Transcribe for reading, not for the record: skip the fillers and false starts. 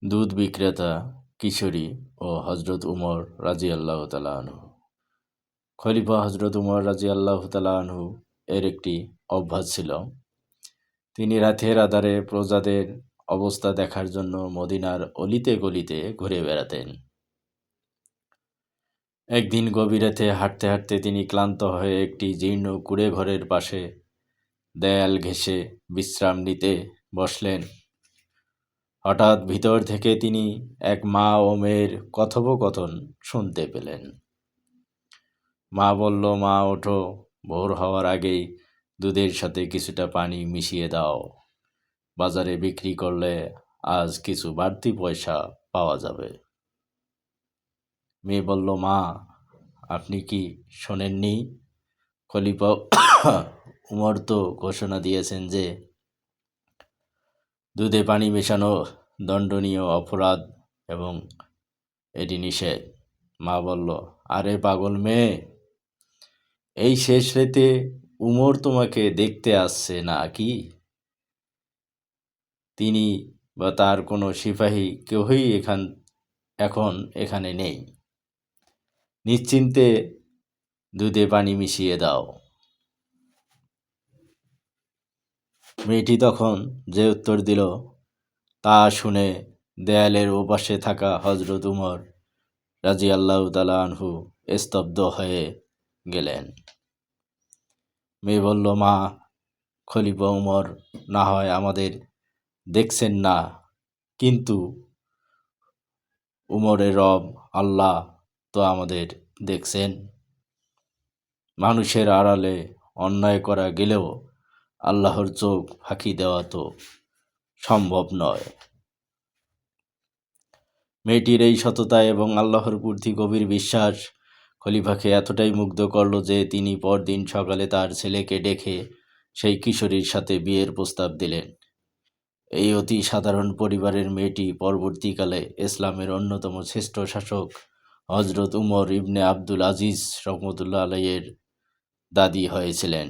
দুধ বিক্রেতা, কিশোরী ও হযরত উমর রাযিয়াল্লাহু তাআলা আনহু। খলিফা হযরত উমর রাযিয়াল্লাহু তাআলা আনহু এর একটি অভ্যাস ছিল। তিনি রাতের আঁধারে প্রজাদের অবস্থা দেখার জন্য মদিনার অলিতে গলিতে ঘুরে বেড়াতেন। একদিন গভীর রাতে হাঁটতে হাঁটতে তিনি ক্লান্ত হয়ে একটি জীর্ণ কুঁড়ে ঘরের পাশে দেয়াল ঘেঁষে বিশ্রাম নিতে বসলেন। হঠাৎ ভিতর থেকে তিনি এক মা ও মেয়ের কথোপকথন শুনতে পেলেন। মা বলল, মা ওঠো, ভোর হওয়ার আগেই দুধের সাথে কিছুটা পানি মিশিয়ে দাও। বাজারে বিক্রি করলে আজ কিছু বাড়তি পয়সা পাওয়া যাবে। মেয়ে বলল, মা আপনি কি শোনেননি? খলিফা উমর তো ঘোষণা দিয়েছেন যে দুধে পানি মেশানো দণ্ডনীয় অপরাধ এবং এটি নিষেধ। মা বলল, আরে পাগল মেয়ে, এই শেষ রাতে উমর তোমাকে দেখতে আসছে না কি? তিনি বা তার কোনো সিপাহী কেউই এখন এখানে নেই। নিশ্চিন্তে দুধে পানি মিশিয়ে দাও। মেয়েটি তখন যে উত্তর দিল, তা শুনে দেয়ালের ওপাশে থাকা হযরত উমর রাযিয়াল্লাহু তাআলা আনহু স্তব্ধ হয়ে গেলেন। মেয়ে বলল, মা, খলিফা উমর না হয় আমাদের দেখছেন না, কিন্তু উমরের রব আল্লাহ তো আমাদের দেখছেন। মানুষের আড়ালে অন্যায় করা গেলেও আল্লাহর চোখ ফাঁকি দেওয়া তো সম্ভব নয়। মেয়েটির এই সততা এবং আল্লাহর প্রতি গভীর বিশ্বাস খলিফাকে এতটাই মুগ্ধ করল যে তিনি পরদিন সকালে তার ছেলেকে ডেকে সেই কিশোরীর সাথে বিয়ের প্রস্তাব দিলেন। এই অতি সাধারণ পরিবারের মেয়েটি পরবর্তীকালে ইসলামের অন্যতম শ্রেষ্ঠ শাসক হযরত উমর ইবনে আবদুল আজিজ রহমতুল্লাহ আলাইহির দাদী হয়েছিলেন।